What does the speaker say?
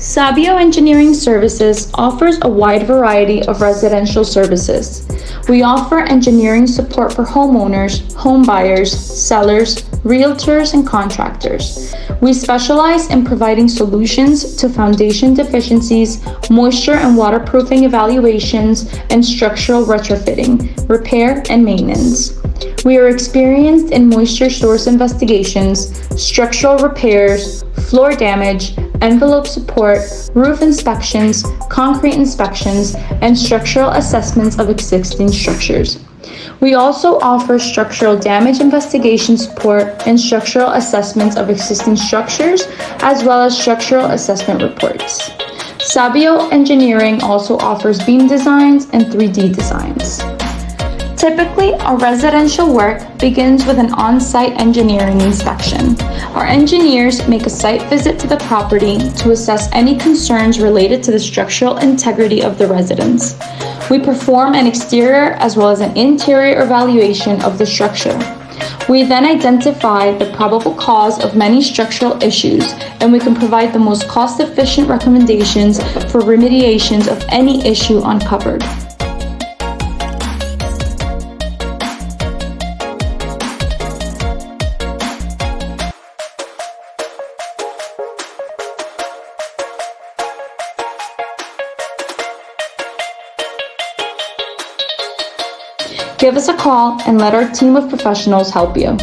Sabio Engineering Services offers a wide variety of residential services. We offer engineering support for homeowners, home buyers, sellers, realtors, and contractors. We specialize in providing solutions to foundation deficiencies, moisture and waterproofing evaluations, and structural retrofitting, repair, and maintenance. We are experienced in moisture source investigations, structural repairs, floor damage, envelope support, roof inspections, concrete inspections, and structural assessments of existing structures. We also offer structural damage investigation support and structural assessments of existing structures, as well as structural assessment reports. Sabio Engineering also offers beam designs and 3D designs. Typically, our residential work begins with an on-site engineering inspection. Our engineers make a site visit to the property to assess any concerns related to the structural integrity of the residence. We perform an exterior as well as an interior evaluation of the structure. We then identify the probable cause of many structural issues, and we can provide the most cost-efficient recommendations for remediations of any issue uncovered. Give us a call and let our team of professionals help you.